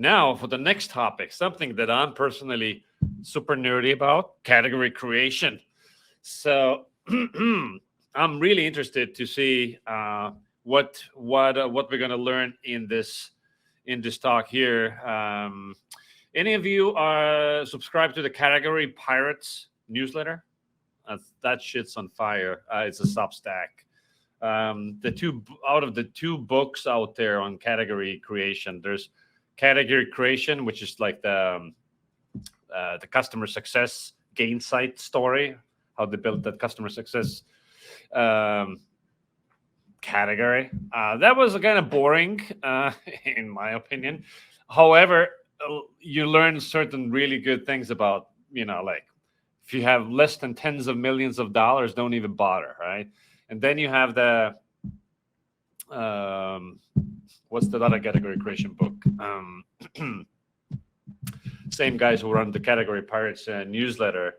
Now for the next topic, something that I'm personally super nerdy about: category creation. So I'm really interested to see what we're going to learn in this talk here. Any of you are subscribed to the Category Pirates newsletter? That shit's on fire. It's a Substack. The two out of the two books out there on category creation, there's Category Creation, which is like the customer success gain site story, how they built that customer success um, category. That was kind of boring, in my opinion. However, you learn certain really good things about, like if you have less than tens of millions of dollars, don't even bother, right? And then you have the what's the other category creation book? Same guys who run the Category Pirates newsletter.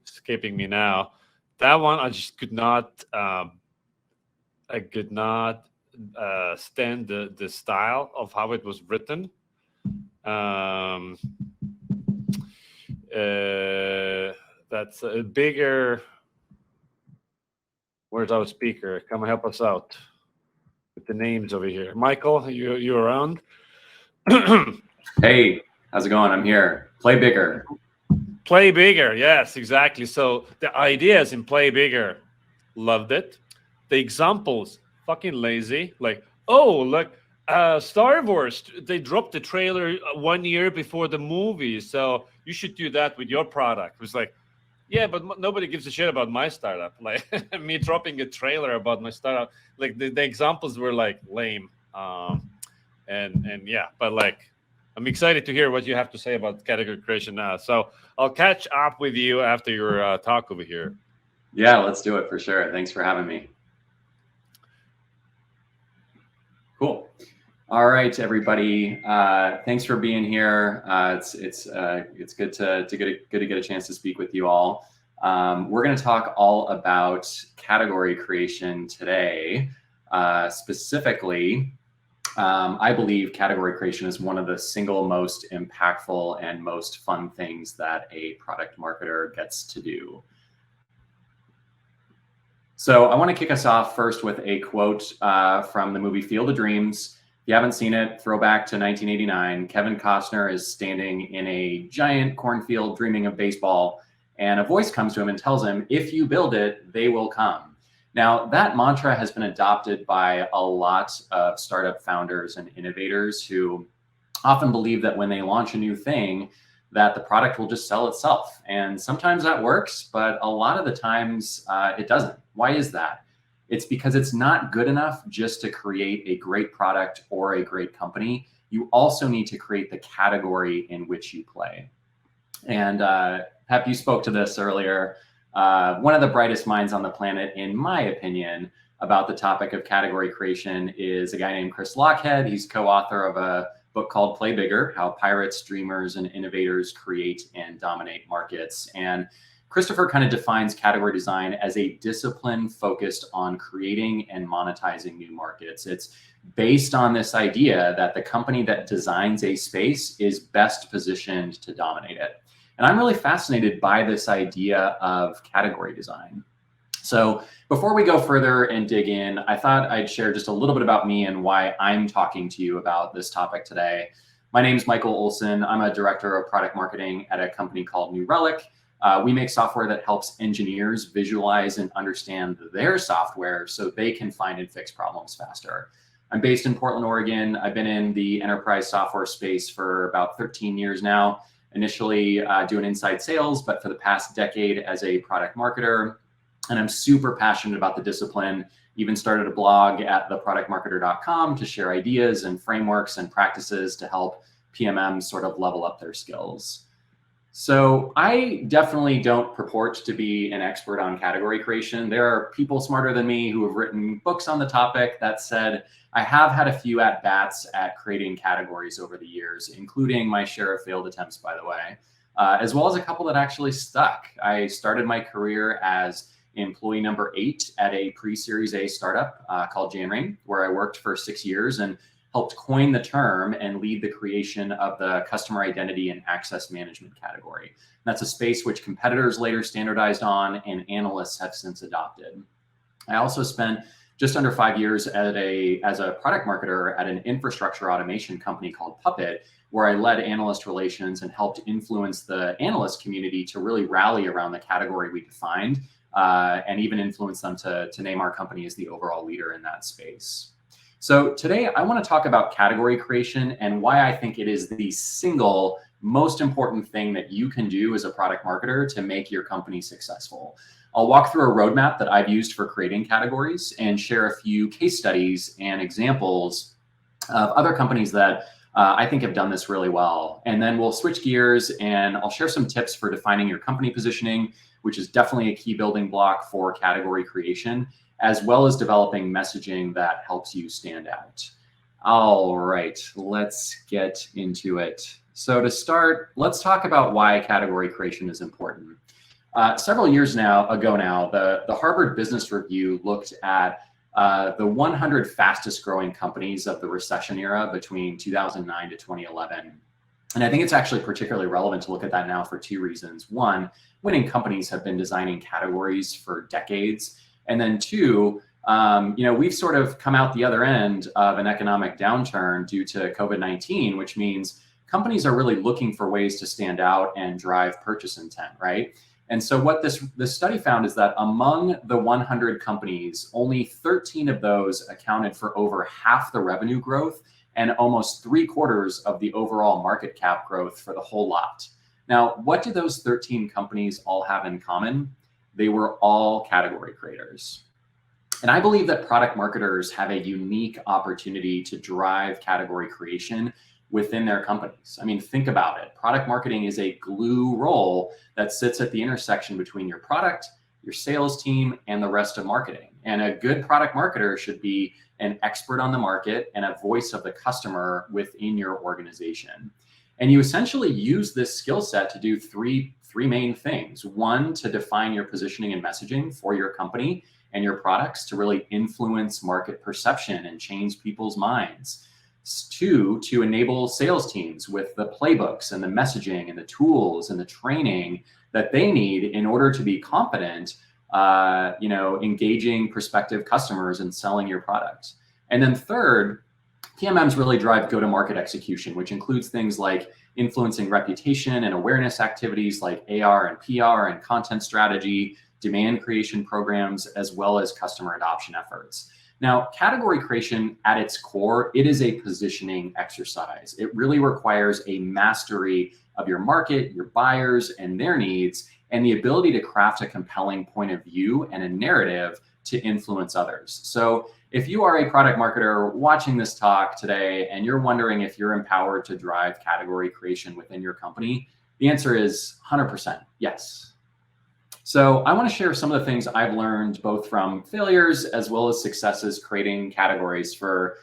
Escaping me now. That one I just could not. I could not stand the style of how it was written. That's a bigger. Where's our speaker? Come help us out with the names over here. Michael, you around? Hey, how's it going? I'm here. Play bigger. Play bigger. Yes, exactly. So the ideas in Play Bigger, loved it. The examples, fucking lazy. Like, oh, look, Star Wars, they dropped the trailer 1 year before the movie, so you should do that with your product. It was like, yeah, but nobody gives a shit about my startup. Like me dropping a trailer about my startup. Like the examples were like lame. And yeah, but like I'm excited to hear what you have to say about category creation now. So I'll catch up with you after your talk over here. Yeah, let's do it for sure. Thanks for having me. Cool. All right, everybody. Thanks for being here. It's good to get a chance to speak with you all. We're going to talk all about category creation today. Specifically, I believe category creation is one of the single most impactful and most fun things that a product marketer gets to do. So I want to kick us off first with a quote from the movie Field of Dreams. If you haven't seen it, throwback to 1989. Kevin Costner is standing in a giant cornfield dreaming of baseball, and a voice comes to him and tells him, if you build it, they will come. Now, that mantra has been adopted by a lot of startup founders and innovators who often believe that when they launch a new thing, that the product will just sell itself. And sometimes that works, but a lot of the times it doesn't. Why is that? It's because it's not good enough just to create a great product or a great company. You also need to create the category in which you play. And Pep, you spoke to this earlier. One of the brightest minds on the planet, in my opinion, about the topic of category creation is a guy named Chris Lochhead. He's co-author of a book called Play Bigger: How Pirates, Dreamers, and Innovators Create and Dominate Markets. And Christopher kind of defines category design as a discipline focused on creating and monetizing new markets. It's based on this idea that the company that designs a space is best positioned to dominate it. And I'm really fascinated by this idea of category design. So before we go further and dig in, I thought I'd share just a little bit about me and why I'm talking to you about this topic today. My name is Michael Olson. I'm a director of product marketing at a company called New Relic. We make software that helps engineers visualize and understand their software so they can find and fix problems faster. I'm based in Portland, Oregon. I've been in the enterprise software space for about 13 years now. Initially doing inside sales, but for the past decade as a product marketer. And I'm super passionate about the discipline. Even started a blog at theproductmarketer.com to share ideas and frameworks and practices to help PMMs sort of level up their skills. So I definitely don't purport to be an expert on category creation. There are people smarter than me who have written books on the topic. That said, I have had a few at-bats at creating categories over the years, including my share of failed attempts, by the way, as well as a couple that actually stuck. I started my career as employee number 8 at a pre-Series A startup called Janrain, where I worked for 6 years. And helped coin the term and lead the creation of the customer identity and access management category. That's a space which competitors later standardized on and analysts have since adopted. I also spent just under 5 years as a product marketer at an infrastructure automation company called Puppet, where I led analyst relations and helped influence the analyst community to really rally around the category we defined, and even influence them to name our company as the overall leader in that space. So today I want to talk about category creation and why I think it is the single most important thing that you can do as a product marketer to make your company successful. I'll walk through a roadmap that I've used for creating categories and share a few case studies and examples of other companies that I think have done this really well. And then we'll switch gears and I'll share some tips for defining your company positioning, which is definitely a key building block for category creation, as well as developing messaging that helps you stand out. All right, let's get into it. So to start, let's talk about why category creation is important. Several years ago now, the Harvard Business Review looked at the 100 fastest growing companies of the recession era between 2009 to 2011. And I think it's actually particularly relevant to look at that now for two reasons. One, winning companies have been designing categories for decades. And then two, we've sort of come out the other end of an economic downturn due to COVID-19, which means companies are really looking for ways to stand out and drive purchase intent, right? And so what this study found is that among the 100 companies, only 13 of those accounted for over half the revenue growth and almost 3/4 of the overall market cap growth for the whole lot. Now, what do those 13 companies all have in common? They were all category creators. And I believe that product marketers have a unique opportunity to drive category creation within their companies. I mean, think about it. Product marketing is a glue role that sits at the intersection between your product, your sales team, and the rest of marketing. And a good product marketer should be an expert on the market and a voice of the customer within your organization. And you essentially use this skill set to do three main things. One, to define your positioning and messaging for your company and your products to really influence market perception and change people's minds. Two, to enable sales teams with the playbooks and the messaging and the tools and the training that they need in order to be competent, engaging prospective customers and selling your product. And then third, PMMs really drive go-to-market execution, which includes things like influencing reputation and awareness activities like AR and PR and content strategy, demand creation programs, as well as customer adoption efforts. Now, category creation at its core, it is a positioning exercise. It really requires a mastery of your market, your buyers, and their needs, and the ability to craft a compelling point of view and a narrative to influence others. So if you are a product marketer watching this talk today and you're wondering if you're empowered to drive category creation within your company, the answer is 100% yes. So I want to share some of the things I've learned both from failures as well as successes creating categories for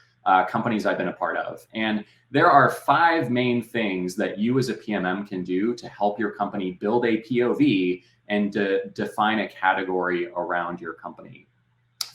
companies I've been a part of. And there are 5 main things that you as a PMM can do to help your company build a POV and to define a category around your company.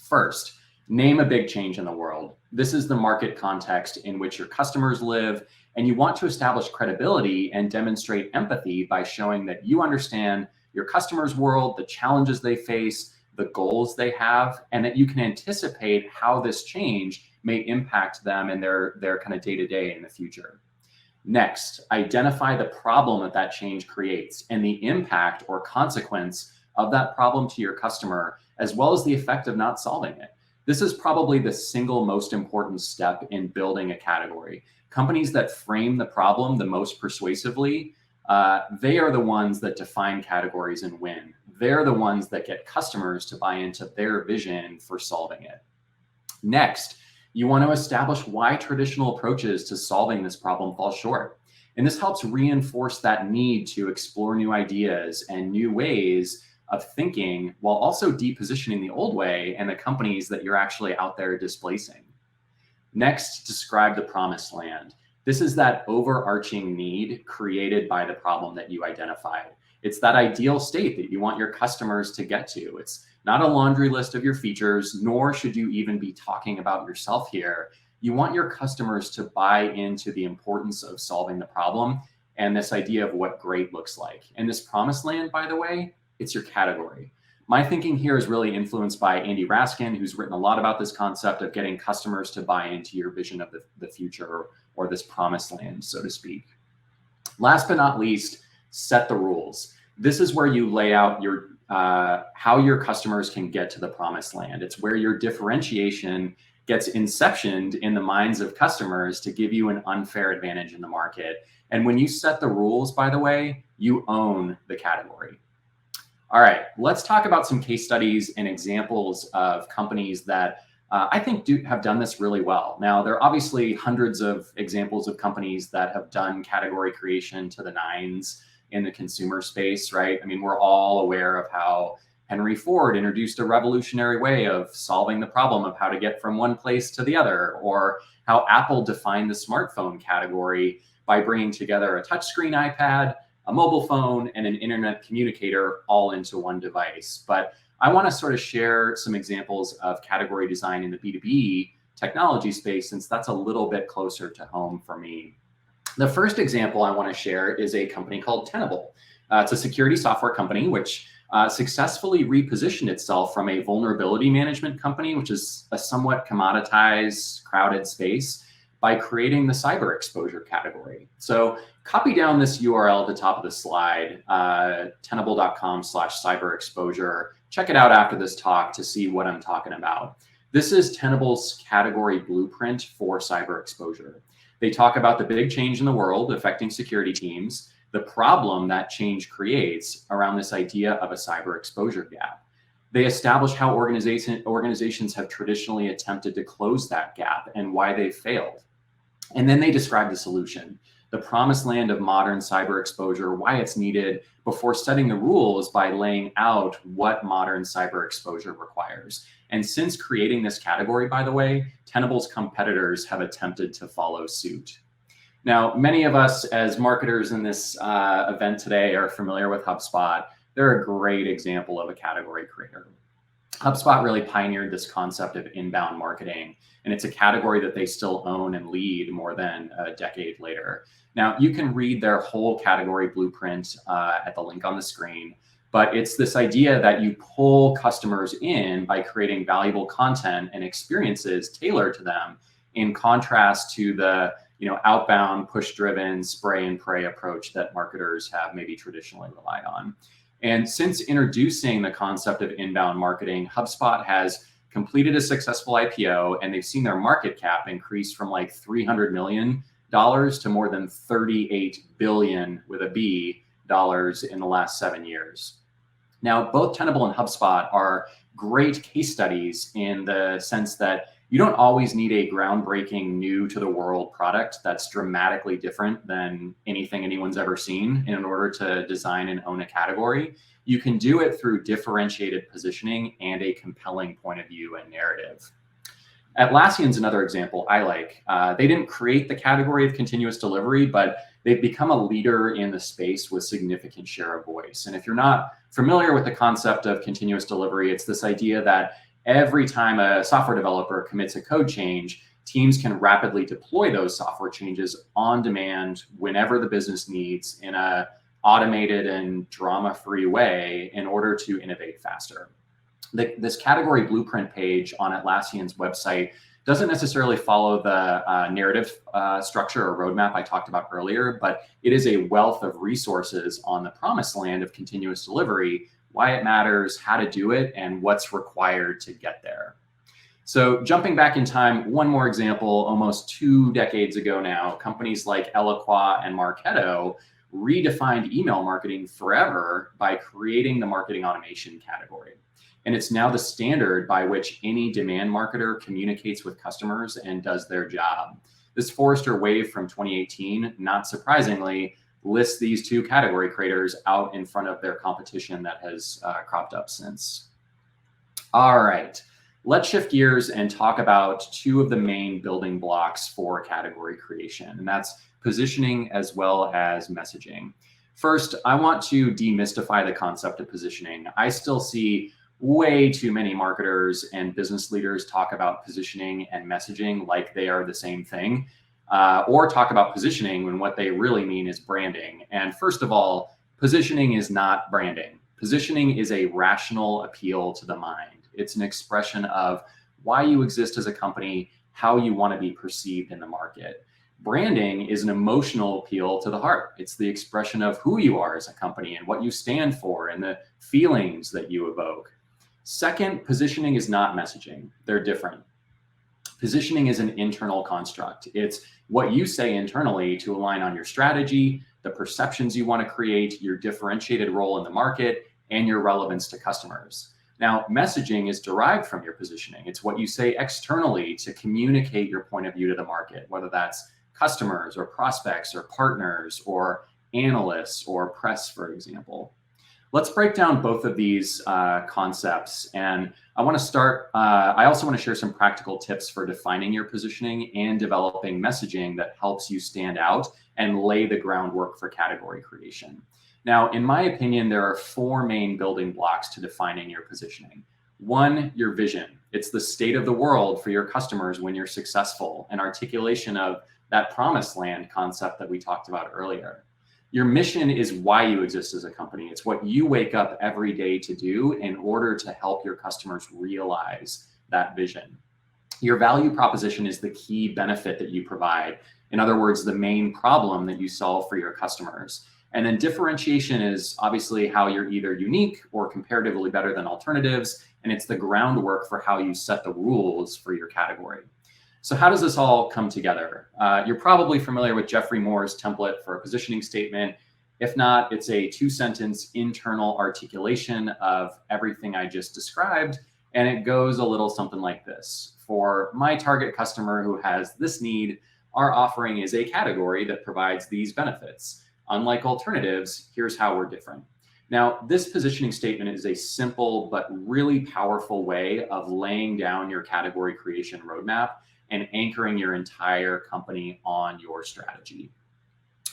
First, name a big change in the world. This is the market context in which your customers live, and you want to establish credibility and demonstrate empathy by showing that you understand your customers' world, the challenges they face, the goals they have, and that you can anticipate how this change may impact them and their kind of day-to-day in the future. Next, identify the problem that change creates and the impact or consequence of that problem to your customer, as well as the effect of not solving it. This is probably the single most important step in building a category. Companies that frame the problem the most persuasively, they are the ones that define categories and win. They're the ones that get customers to buy into their vision for solving it. Next, you want to establish why traditional approaches to solving this problem fall short. And this helps reinforce that need to explore new ideas and new ways of thinking while also depositioning the old way and the companies that you're actually out there displacing. Next, describe the promised land. This is that overarching need created by the problem that you identified. It's that ideal state that you want your customers to get to. It's not a laundry list of your features, nor should you even be talking about yourself here. You want your customers to buy into the importance of solving the problem and this idea of what great looks like. And this promised land, by the way, it's your category. My thinking here is really influenced by Andy Raskin, who's written a lot about this concept of getting customers to buy into your vision of the future, or this promised land, so to speak. Last but not least, set the rules. This is where you lay out your how your customers can get to the promised land. It's where your differentiation gets inceptioned in the minds of customers to give you an unfair advantage in the market. And when you set the rules, by the way, you own the category. All right, let's talk about some case studies and examples of companies that I think have done this really well. Now, there are obviously hundreds of examples of companies that have done category creation to the nines in the consumer space, right? I mean, we're all aware of how Henry Ford introduced a revolutionary way of solving the problem of how to get from one place to the other, or how Apple defined the smartphone category by bringing together a touchscreen iPad, a mobile phone, and an internet communicator all into one device. But I want to sort of share some examples of category design in the B2B technology space, since that's a little bit closer to home for me. The first example I want to share is a company called Tenable. It's a security software company which successfully repositioned itself from a vulnerability management company, which is a somewhat commoditized, crowded space, by creating the cyber exposure category. So copy down this URL at the top of the slide, tenable.com/cyberexposure. Check it out after this talk to see what I'm talking about. This is Tenable's category blueprint for cyber exposure. They talk about the big change in the world affecting security teams, the problem that change creates around this idea of a cyber exposure gap. They establish how organizations have traditionally attempted to close that gap and why they failed. And then they describe the solution, the promised land of modern cyber exposure, why it's needed, before setting the rules by laying out what modern cyber exposure requires. And since creating this category, by the way, Tenable's competitors have attempted to follow suit. Now, many of us as marketers in this event today are familiar with HubSpot. They're a great example of a category creator. HubSpot really pioneered this concept of inbound marketing, and it's a category that they still own and lead more than a decade later. Now, you can read their whole category blueprint at the link on the screen, but it's this idea that you pull customers in by creating valuable content and experiences tailored to them, in contrast to the outbound, push-driven, spray and pray approach that marketers have maybe traditionally relied on. And since introducing the concept of inbound marketing, HubSpot has completed a successful IPO, and they've seen their market cap increase from like $300 million to more than $38 billion with a B dollars in the last 7 years. Now, both Tenable and HubSpot are great case studies in the sense that you don't always need a groundbreaking, new to the world product that's dramatically different than anything anyone's ever seen in order to design and own a category. You can do it through differentiated positioning and a compelling point of view and narrative. Atlassian's another example I like. They didn't create the category of continuous delivery, but they've become a leader in the space with significant share of voice. And if you're not familiar with the concept of continuous delivery, it's this idea that every time a software developer commits a code change, teams can rapidly deploy those software changes on demand whenever the business needs, in an automated and drama-free way, in order to innovate faster. This category blueprint page on Atlassian's website doesn't necessarily follow the narrative structure or roadmap I talked about earlier, but it is a wealth of resources on the promised land of continuous delivery, why it matters, how to do it, and what's required to get there. So jumping back in time, one more example, almost 2 decades ago now, companies like Eloqua and Marketo redefined email marketing forever by creating the marketing automation category. And it's now the standard by which any demand marketer communicates with customers and does their job. This Forrester Wave from 2018, not surprisingly, lists these 2 category creators out in front of their competition that has cropped up since. All right, let's shift gears and talk about 2 of the main building blocks for category creation, and that's positioning as well as messaging. First, I want to demystify the concept of positioning. I still see way too many marketers and business leaders talk about positioning and messaging like they are the same thing, or talk about positioning when what they really mean is branding. And first of all, positioning is not branding. Positioning is a rational appeal to the mind. It's an expression of why you exist as a company, how you want to be perceived in the market. Branding is an emotional appeal to the heart. It's the expression of who you are as a company and what you stand for and the feelings that you evoke. Second, positioning is not messaging. They're different. Positioning is an internal construct. It's what you say internally to align on your strategy, the perceptions you want to create, your differentiated role in the market, and your relevance to customers. Now, messaging is derived from your positioning. It's what you say externally to communicate your point of view to the market, whether that's customers or prospects or partners or analysts or press, for example. Let's break down both of these concepts. And I want to start, I also want to share some practical tips for defining your positioning and developing messaging that helps you stand out and lay the groundwork for category creation. Now, in my opinion, there are four main building blocks to defining your positioning. One, your vision. It's the state of the world for your customers when you're successful, an articulation of that promised land concept that we talked about earlier. Your mission is why you exist as a company. It's what you wake up every day to do in order to help your customers realize that vision. Your value proposition is the key benefit that you provide. In other words, the main problem that you solve for your customers. And then differentiation is obviously how you're either unique or comparatively better than alternatives. And it's the groundwork for how you set the rules for your category. So how does this all come together? You're probably familiar with Jeffrey Moore's template for a positioning statement. If not, it's a 2-sentence internal articulation of everything I just described. And it goes a little something like this. For my target customer who has this need, our offering is a category that provides these benefits. Unlike alternatives, here's how we're different. Now, this positioning statement is a simple but really powerful way of laying down your category creation roadmap and anchoring your entire company on your strategy.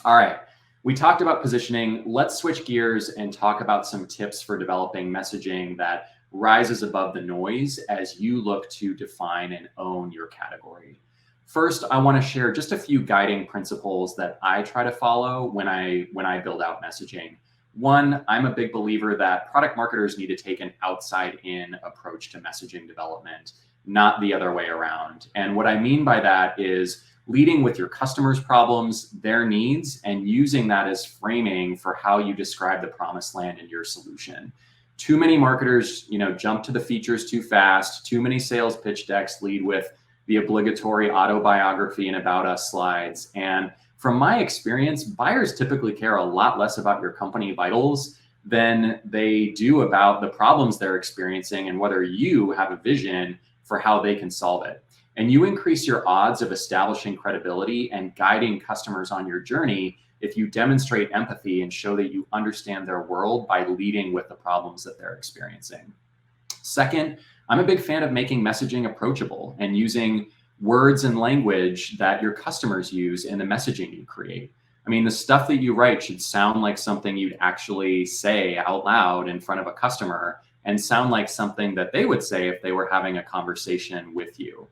All right, we talked about positioning. Let's switch gears and talk about some tips for developing messaging that rises above the noise as you look to define and own your category. First, I want to share just a few guiding principles that I try to follow when I build out messaging. One, I'm a big believer that product marketers need to take an outside-in approach to messaging development, not the other way around. And what I mean by that is leading with your customers' problems, their needs, and using that as framing for how you describe the promised land in your solution. Too many marketers, jump to the features too fast. Too many sales pitch decks lead with the obligatory autobiography and about us slides. And from my experience, buyers typically care a lot less about your company vitals than they do about the problems they're experiencing and whether you have a vision for how they can solve it. And you increase your odds of establishing credibility and guiding customers on your journey if you demonstrate empathy and show that you understand their world by leading with the problems that they're experiencing. Second, I'm a big fan of making messaging approachable and using words and language that your customers use in the messaging you create. I mean, the stuff that you write should sound like something you'd actually say out loud in front of a customer and sound like something that they would say if they were having a conversation with you.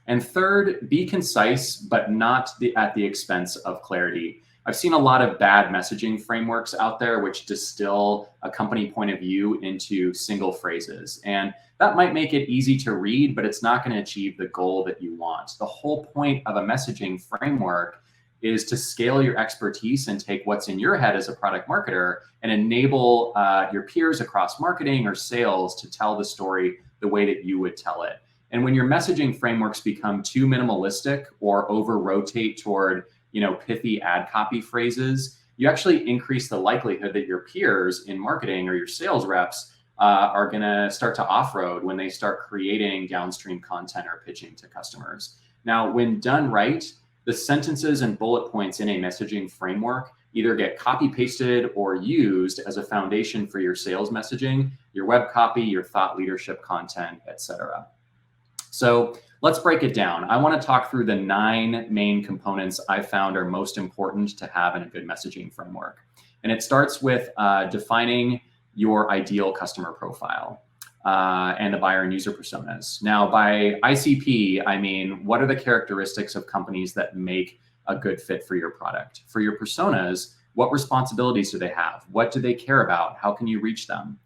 And third, be concise, but not at the expense of clarity. I've seen a lot of bad messaging frameworks out there which distill a company point of view into single phrases. And that might make it easy to read, but it's not going to achieve the goal that you want. The whole point of a messaging framework is to scale your expertise and take what's in your head as a product marketer and enable your peers across marketing or sales to tell the story the way that you would tell it. And when your messaging frameworks become too minimalistic or over-rotate toward pithy ad copy phrases, you actually increase the likelihood that your peers in marketing or your sales reps are going to start to off-road when they start creating downstream content or pitching to customers. Now, when done right, the sentences and bullet points in a messaging framework either get copy-pasted or used as a foundation for your sales messaging, your web copy, your thought leadership content, etc. So let's break it down. I want to talk through the 9 main components I found are most important to have in a good messaging framework. And it starts with defining your ideal customer profile. and the buyer and user personas. Now, by ICP, I mean, what are the characteristics of companies that make a good fit for your product? For your personas, what responsibilities do they have? What do they care about? How can you reach them?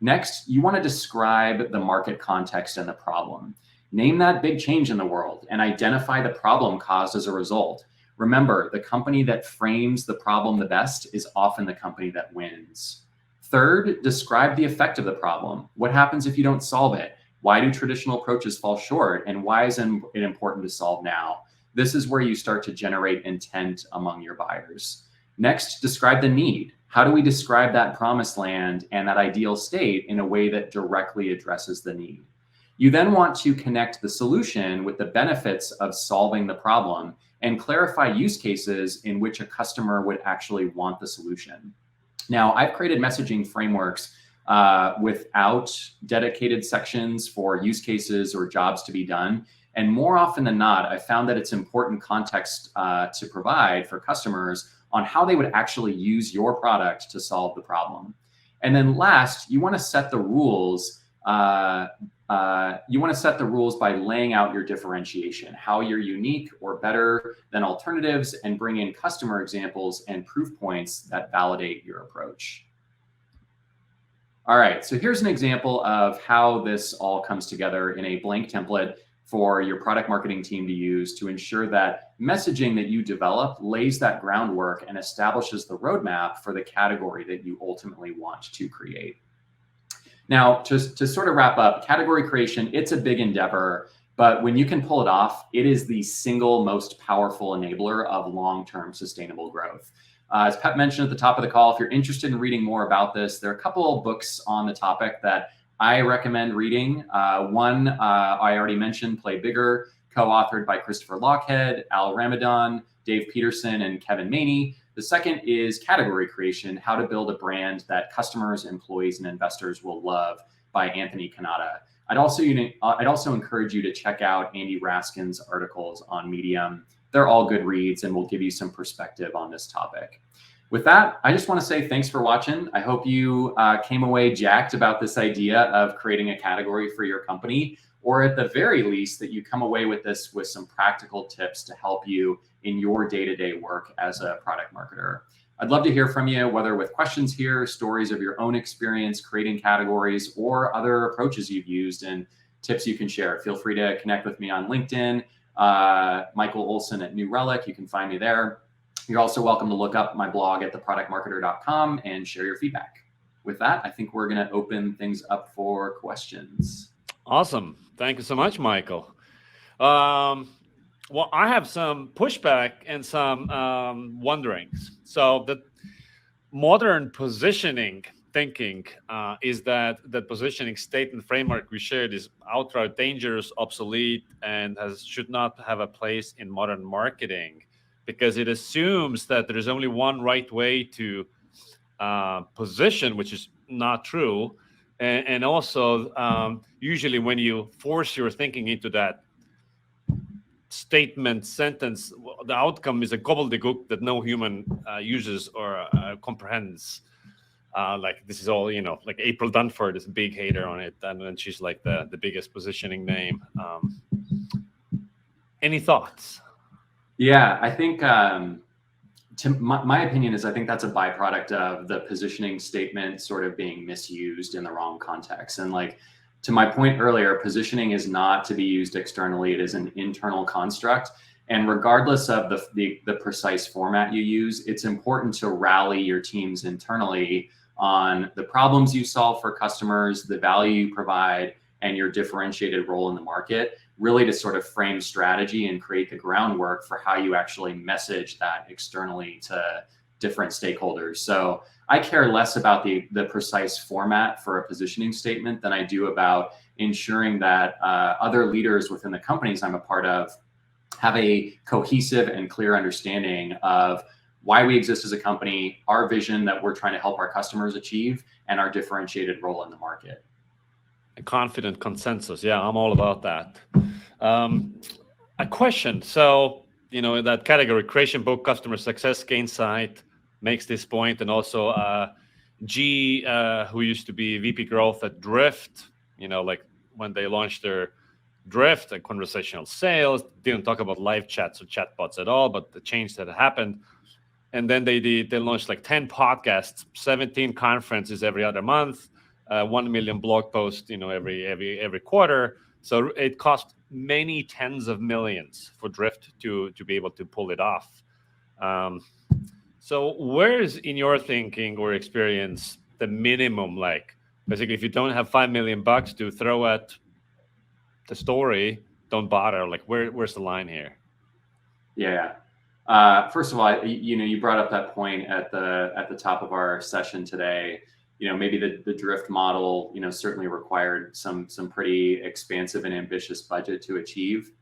Next, you want to describe the market context and the problem. Name that big change in the world and identify the problem caused as a result. Remember, the company that frames the problem the best is often the company that wins. Third, describe the effect of the problem. What happens if you don't solve it? Why do traditional approaches fall short? And why is it important to solve now? This is where you start to generate intent among your buyers. Next, describe the need. How do we describe that promised land and that ideal state in a way that directly addresses the need? You then want to connect the solution with the benefits of solving the problem and clarify use cases in which a customer would actually want the solution. Now, I've created messaging frameworks without dedicated sections for use cases or jobs to be done. And more often than not, I found that it's important context to provide for customers on how they would actually use your product to solve the problem. And then last, you want to set the rules. You want to set the rules by laying out your differentiation, how you're unique or better than alternatives, and bring in customer examples and proof points that validate your approach. All right, so here's an example of how this all comes together in a blank template for your product marketing team to use to ensure that messaging that you develop lays that groundwork and establishes the roadmap for the category that you ultimately want to create. Now, to sort of wrap up, category creation, it's a big endeavor, but when you can pull it off, it is the single most powerful enabler of long-term sustainable growth. As Pep mentioned at the top of the call, if you're interested in reading more about this, there are a couple of books on the topic that I recommend reading. One I already mentioned, Play Bigger, co-authored by Christopher Lochhead, Al Ramadan, Dave Peterson, and Kevin Maney. The second is Category Creation, How to Build a Brand That Customers, Employees, and Investors Will Love by Anthony Kanata. I'd also encourage you to check out Andy Raskin's articles on Medium. They're all good reads and will give you some perspective on this topic. With that, I just want to say thanks for watching. I hope you came away jacked about this idea of creating a category for your company, or at the very least that you come away with this with some practical tips to help you in your day-to-day work as a product marketer. I'd love to hear from you, whether with questions here, stories of your own experience creating categories, or other approaches you've used and tips you can share. Feel free to connect with me on LinkedIn, Michael Olson at New Relic. You can find me there. You're also welcome to look up my blog at theproductmarketer.com and share your feedback. With that, I think we're going to open things up for questions. Awesome. Thank you so much, Michael. Well, I have some pushback and some wonderings. So the modern positioning thinking is that the positioning statement framework we shared is outright dangerous, obsolete, and should not have a place in modern marketing, because it assumes that there is only one right way to position, which is not true. And also, usually when you force your thinking into that statement sentence, the outcome is a gobbledygook that no human uses or comprehends. Like this is all, like April Dunford is a big hater on it, and then she's like the biggest positioning name. Any thoughts? Yeah, I think my opinion is I think that's a byproduct of the positioning statement sort of being misused in the wrong context. And like, to my point earlier, positioning is not to be used externally. It is an internal construct. And regardless of the precise format you use, it's important to rally your teams internally on the problems you solve for customers, the value you provide, and your differentiated role in the market, really to sort of frame strategy and create the groundwork for how you actually message that externally to different stakeholders. So I care less about the precise format for a positioning statement than I do about ensuring that other leaders within the companies I'm a part of have a cohesive and clear understanding of why we exist as a company, our vision that we're trying to help our customers achieve, and our differentiated role in the market. A confident consensus. Yeah, I'm all about that. A question. So, in that category creation book, Customer Success Gainsight makes this point, and also G, who used to be VP Growth at Drift, Like when they launched their Drift and conversational sales, didn't talk about live chats or chatbots at all, but the change that happened. And then they launched like 10 podcasts, 17 conferences every other month, 1 million blog posts, every quarter. So it cost many tens of millions for Drift to be able to pull it off. So where is, in your thinking or experience, the minimum? Like, basically, if you don't have $5 million to throw at the story, don't bother. Like, where's the line here? Yeah. First of all, you brought up that point at the top of our session today. Maybe the Drift model, certainly required some pretty expansive and ambitious budget to achieve.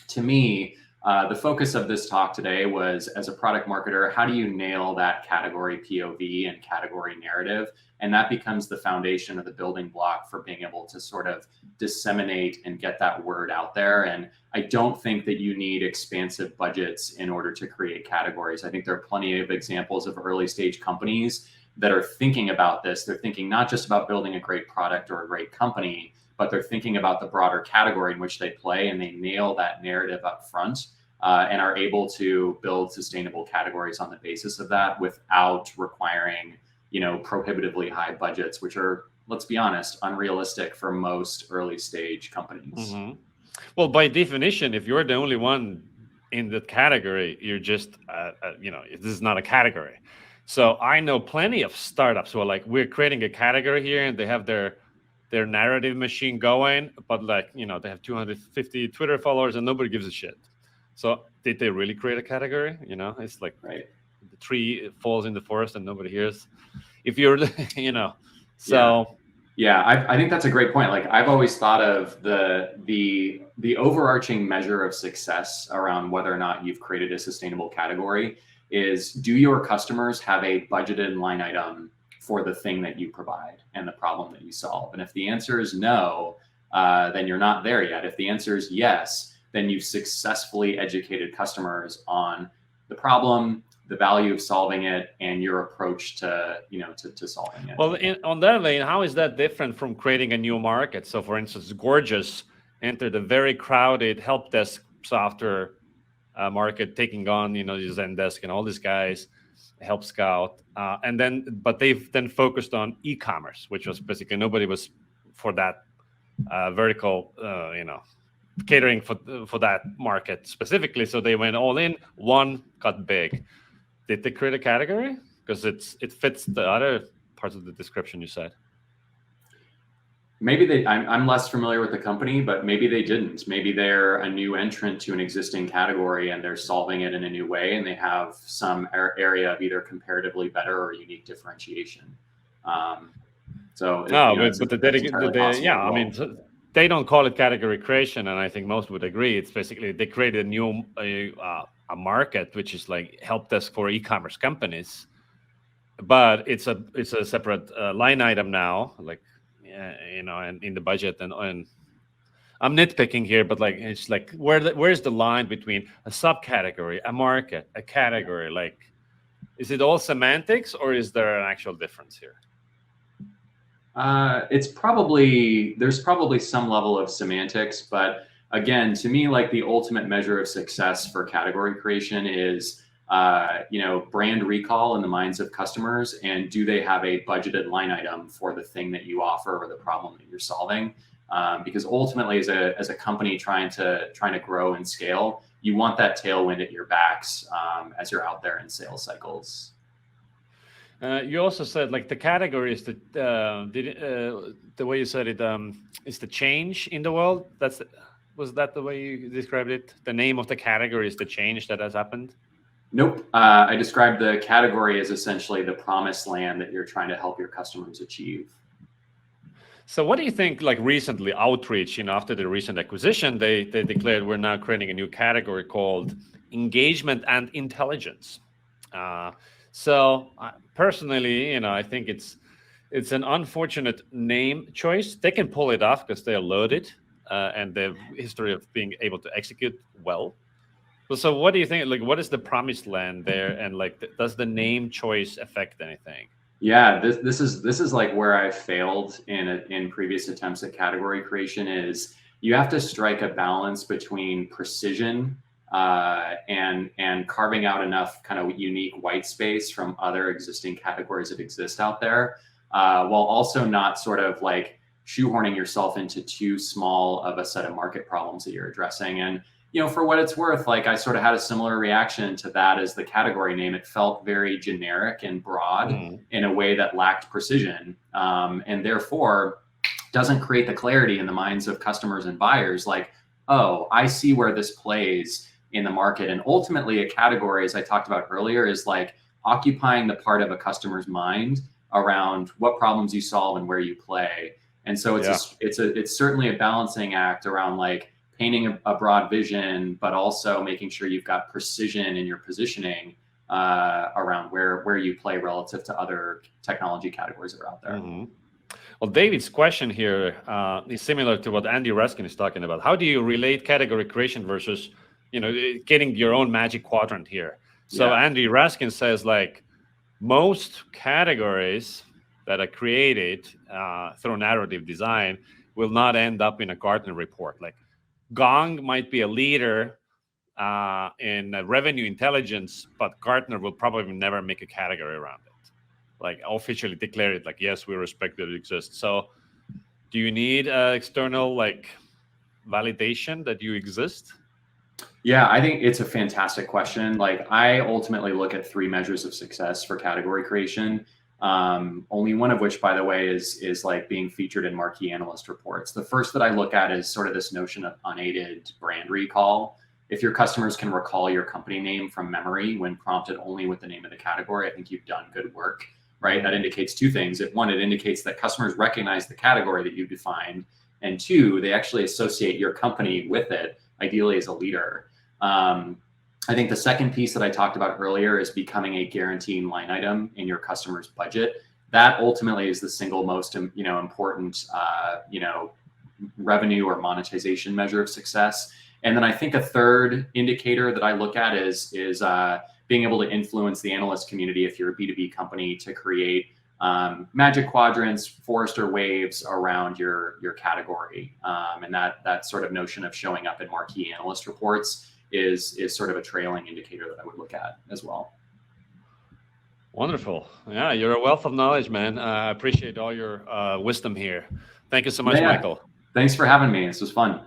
To me, the focus of this talk today was, as a product marketer, how do you nail that category POV and category narrative? And that becomes the foundation of the building block for being able to sort of disseminate and get that word out there. And I don't think that you need expansive budgets in order to create categories. I think there are plenty of examples of early stage companies that are thinking about this. They're thinking not just about building a great product or a great company, but they're thinking about the broader category in which they play, and they nail that narrative up front and are able to build sustainable categories on the basis of that without requiring, prohibitively high budgets, which are, let's be honest, unrealistic for most early stage companies. Mm-hmm. Well, by definition, if you're the only one in the category, you're just, this is not a category. So I know plenty of startups who are like, we're creating a category here, and they have their narrative machine going, but they have 250 Twitter followers and nobody gives a shit. So did they really create a category? It's like, right, the tree falls in the forest and nobody hears. If you're, so. Yeah, I think that's a great point. Like, I've always thought of the overarching measure of success around whether or not you've created a sustainable category is, do your customers have a budgeted line item for the thing that you provide and the problem that you solve? And if the answer is no, then you're not there yet. If the answer is yes, then you've successfully educated customers on the problem, the value of solving it, and your approach to solving it. Well, on that lane, how is that different from creating a new market? So, for instance, Gorgeous entered a very crowded help desk software market, taking on Zendesk and all these guys, Help Scout, but they've then focused on e-commerce, which was basically nobody was for that vertical, catering for that market specifically. So they went all in. One got big. Did they create a category? Because it fits the other parts of the description you said. Maybe I'm less familiar with the company, but maybe they didn't. Maybe they're a new entrant to an existing category and they're solving it in a new way, and they have some area of either comparatively better or unique differentiation. They don't call it category creation, and I think most would agree. It's basically they created a new a market, which is like help desk for e-commerce companies, but it's a separate line item now, and in the budget, and I'm nitpicking here, but it's like where's the line between a subcategory, a market, a category? Like, is it all semantics, or is there an actual difference here? There's probably some level of semantics, but again, to me, like, the ultimate measure of success for category creation is brand recall in the minds of customers, and do they have a budgeted line item for the thing that you offer or the problem that you're solving? Because ultimately, as a company trying to grow and scale, you want that tailwind at your backs as you're out there in sales cycles. You also said the category is the way you said it is the change in the world. Was that the way you described it? The name of the category is the change that has happened? Nope. I described the category as essentially the promised land that you're trying to help your customers achieve. So what do you think, recently, Outreach, after the recent acquisition, they declared we're now creating a new category called engagement and intelligence. So personally, I think it's an unfortunate name choice. They can pull it off because they're loaded and they have history of being able to execute well. So what do you think? What is the promised land there? And does the name choice affect anything? Yeah, this is like where I failed in previous attempts at category creation. Is you have to strike a balance between precision and carving out enough kind of unique white space from other existing categories that exist out there, while also not sort of like shoehorning yourself into too small of a set of market problems that you're addressing. And for what it's worth, like I sort of had a similar reaction to that as the category name. It felt very generic and broad in a way that lacked precision, and therefore doesn't create the clarity in the minds of customers and buyers. Like, oh, I see where this plays in the market. And ultimately, a category, as I talked about earlier, is like occupying the part of a customer's mind around what problems you solve and where you play. And so it's certainly a balancing act around like painting a broad vision, but also making sure you've got precision in your positioning around where you play relative to other technology categories that are out there. Well, David's question here is similar to what Andy Raskin is talking about. How do you relate category creation versus, getting your own magic quadrant here? So Andy Raskin says, like, most categories that are created through narrative design will not end up in a Gartner report. Like, Gong might be a leader in revenue intelligence, but Gartner will probably never make a category around it. Like, officially declare it, like, yes, we respect that it exists. So do you need external like validation that you exist? Yeah, I think it's a fantastic question. Like, I ultimately look at 3 measures of success for category creation. Only one of which, by the way, is like being featured in marquee analyst reports. The first that I look at is sort of this notion of unaided brand recall. If your customers can recall your company name from memory when prompted only with the name of the category, I think you've done good work, right? That indicates 2 things. One, it indicates that customers recognize the category that you defined, and 2, they actually associate your company with it, ideally as a leader. I think the second piece that I talked about earlier is becoming a guaranteeing line item in your customer's budget. That ultimately is the single most important revenue or monetization measure of success. And then I think a third indicator that I look at is being able to influence the analyst community if you're a B2B company to create magic quadrants, Forrester waves around your category. And that sort of notion of showing up in marquee analyst reports is sort of a trailing indicator that I would look at as well. Wonderful. Yeah, you're a wealth of knowledge, man. I appreciate all your wisdom here. Thank you so much, Michael. Thanks for having me. This was fun.